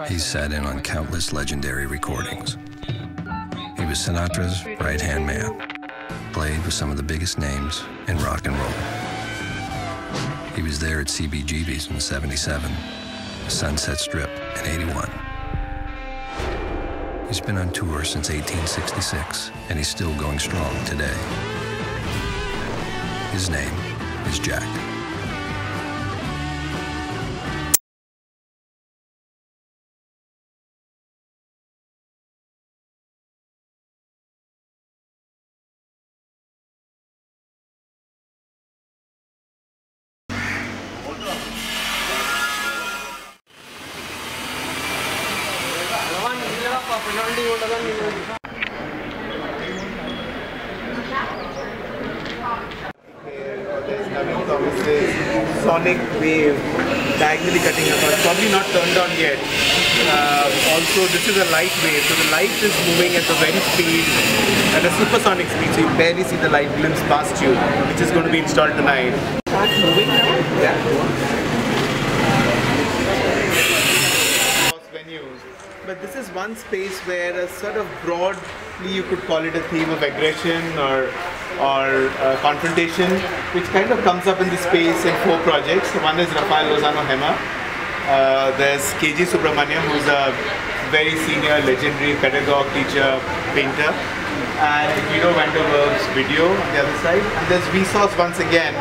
He's sat in on countless legendary recordings. He was Sinatra's right-hand man, played with some of the biggest names in rock and roll. He was there at CBGB's in '77, Sunset Strip in '81. He's been on tour since 1866, and he's still going strong today. His name is Jack. Sonic wave diagonally cutting across, probably not turned on yet. Also, this is a light wave, so the light is moving at a very speed, at a supersonic speed, so you barely see the light glimpse past you, which is going to be installed tonight. Start moving now? Yeah. Venues. But this is one space where a sort of broadly you could call it a theme of aggression or confrontation, which kind of comes up in the space in 4 projects. One is Rafael Lozano Hema. There's KG Subramaniam, who's a very senior, legendary pedagogue, teacher, painter. And Guido Vanderwerf's video on the other side. And there's Vsauce once again,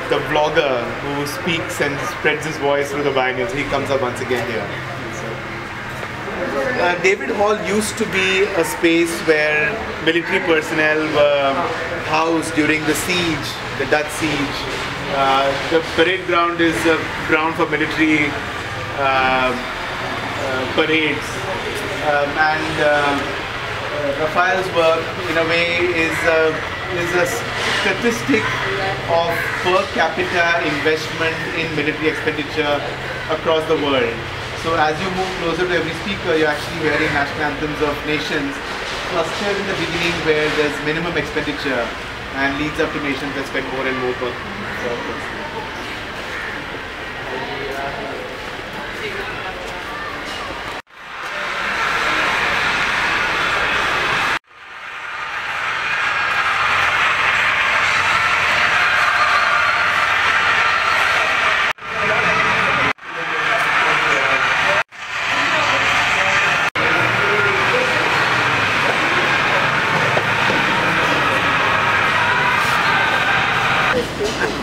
the vlogger who speaks and spreads his voice through the vinyls. He comes up once again here. David Hall used to be a space where military personnel were housed during the siege, the Dutch siege. The parade ground is a ground for military parades. Raphael's work, in a way, is a statistic of per capita investment in military expenditure across the world. So as you move closer to every speaker, you're actually hearing national anthems of nations clustered in the beginning where there's minimum expenditure and leads up to nations that spend more and more per person.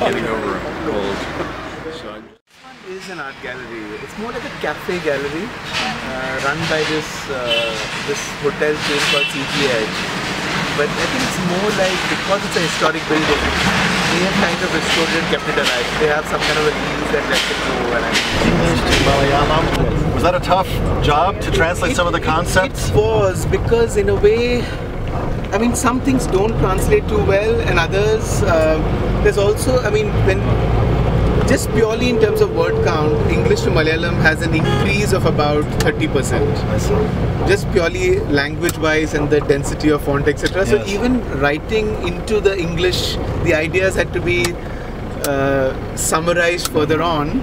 Getting over a cold sun. This is an art gallery. It's more like a cafe gallery run by this hotel chain called CGH. But I think it's more like, because it's a historic building, they have kind of restored it and kept it alive. They have some kind of a lease that lets it go. English to Malayalam. Was that a tough job to translate some of the concepts? It was, because in a way, I mean, some things don't translate too well, and others, there's also, I mean, when just purely in terms of word count, English to Malayalam has an increase of about 30%. Just purely language-wise and the density of font, etc. Yes. So even writing into the English, the ideas had to be summarized further on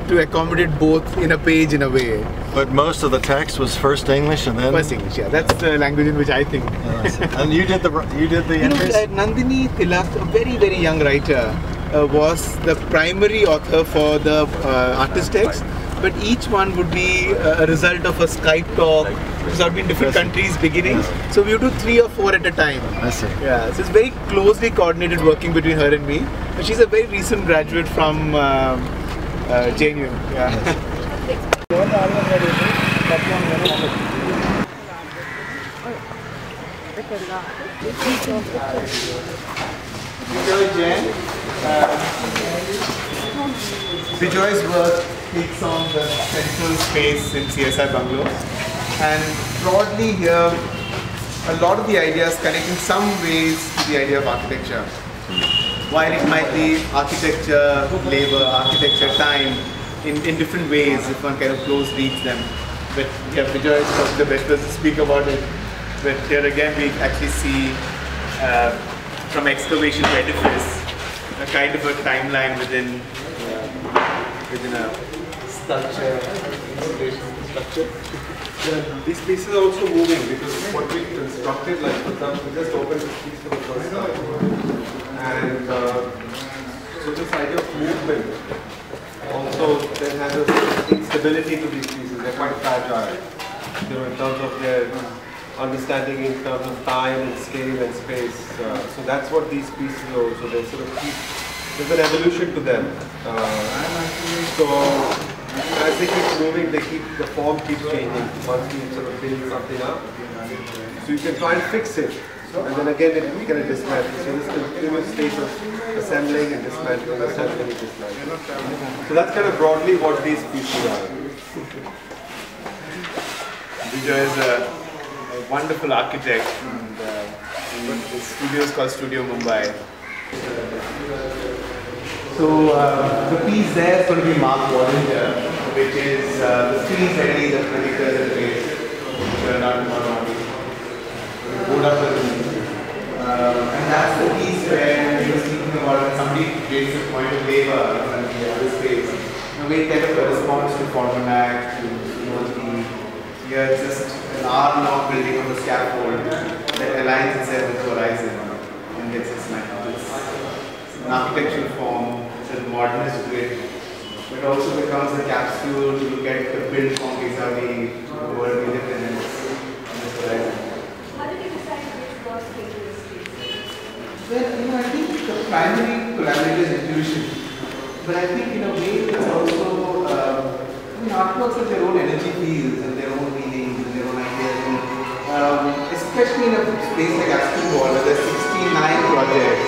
to accommodate both in a page in a way. But most of the text was first English and then first English. Yeah, that's the language in which I think. And you did the entries? Nandini Tilak, a very young writer, was the primary author for the artist text. But each one would be a result of a Skype talk, which have been different countries beginning. So we would do 3 or 4 at a time. I see. Yeah, so it's very closely coordinated working between her and me. But she's a very recent graduate from JNU. Yeah. Bijoy Jain. Bijoy's work takes on the central space in CSI Bungalow, and broadly here, a lot of the ideas connect in some ways to the idea of architecture. While it might be architecture, labor, architecture, time, in different ways if one kind of close reads them. But yeah, Bijoy is probably the best person to speak about it. But here again we actually see from excavation to edifice a kind of a timeline within within a sculpture, installation structure. These pieces are also moving because what we constructed, like for example, we just opened this piece for the first time. And so this idea of movement also then has a stability to these pieces. They're quite fragile, you know, in terms of their understanding in terms of time and scale and space. So that's what these pieces are also. They sort of keep, there's an evolution to them. So as they keep moving, the form keeps changing once you sort of build something up. So you can try and fix it. And then again it can dismantle. So this continuous state of assembling and dismantling, assembling and dismantling. So that's kind of broadly what these pieces are. Vijay is a wonderful architect, and the studio is called Studio Mumbai. So the piece there is going to be Mark Wallinger, which is the screen ready, the predictors and traits, which are not and that's the piece where he was thinking about when somebody creates a point of labor in the other space. In a way, kind of a response to Fortnite, to here it's just an R-long building on the scaffold that aligns itself with the horizon and gets dismantled. It's an architectural form, it's a modernist grid, but it also becomes a capsule to look at the build from vis-a-vis the world we live in and this horizon. How did you decide which was into this space? Well, I think the primary collaborator is intuition, but I think in a way it's also, artworks have their own energy fields and their own meanings and their own ideas. Especially in a place like Aspen Wall, where there's 69 projects,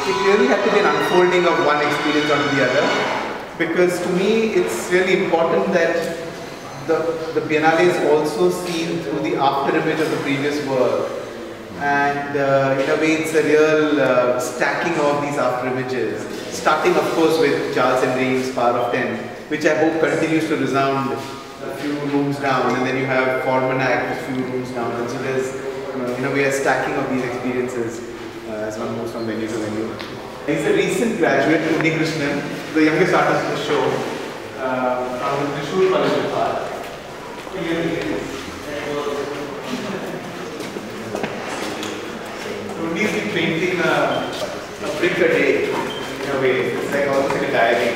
it really had to be an unfolding of one experience onto the other. Because to me, it's really important that the Biennale is also seen through the after image of the previous work. And in a way, it's a real stacking of these after images. Starting, of course, with Charles Henry's Power of 10, which I hope continues to resound a few rooms down, and then you have Formanak a few rooms down. And so there's, in a way, a stacking of these experiences as one moves from venue to venue. He's a recent graduate, Uni Krishnan, the youngest artist in the show, from the Trishul College of Art. Uni's been painting a brick a day, in a way. It's like almost like a diary.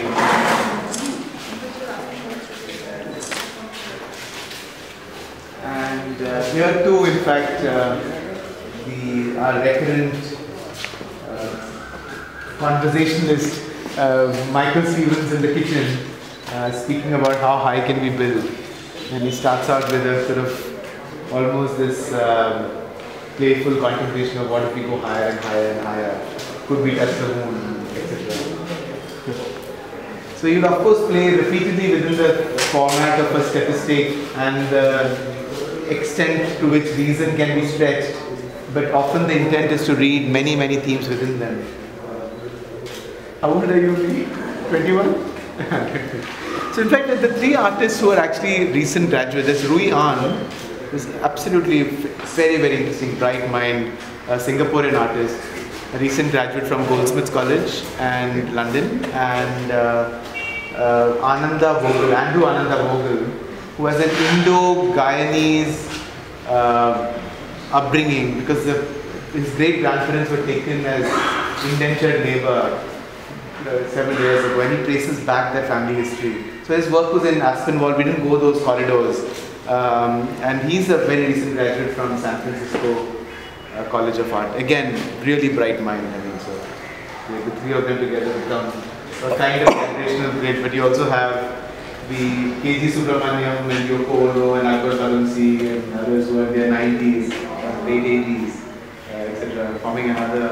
And here too, in fact, our recurrent conversationalist, Michael Stevens in the kitchen, speaking about how high can we build. And he starts out with a sort of almost this playful contemplation of what if we go higher and higher and higher. Could we touch the moon, etc. So you'll of course play repeatedly within the format of a statistic and the extent to which reason can be stretched, but often the intent is to read many, many themes within them. How old are you, Lee? 21? So in fact, the three artists who are actually recent graduates, there's Rui An, who's absolutely very, very interesting, bright mind, a Singaporean artist, a recent graduate from Goldsmiths College and London, and Andrew Ananda Vogel, who has an Indo-Guyanese upbringing because his great-grandparents were taken as indentured labor several years ago, and he traces back their family history. So his work was in Aspenwall. We didn't go those corridors, and he's a very recent graduate from San Francisco College of Art. Again, really bright mind, I think so. The three of them together become a kind of generational grid, but you also have the K.G. Subramaniam and Yoko Ono and Akbar Talunsi and others who are in their 90s, late 80s, etc., forming another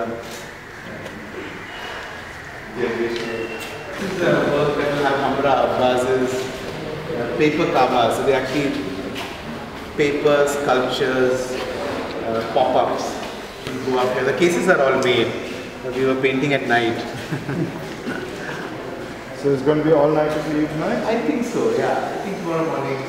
generation. This is the work that will have Hamra Abbas's paper kabas. So they actually paper sculptures, pop-ups go up here. The cases are all made. We were painting at night. So it's going to be all night for you tonight? I think so, yeah. I think tomorrow morning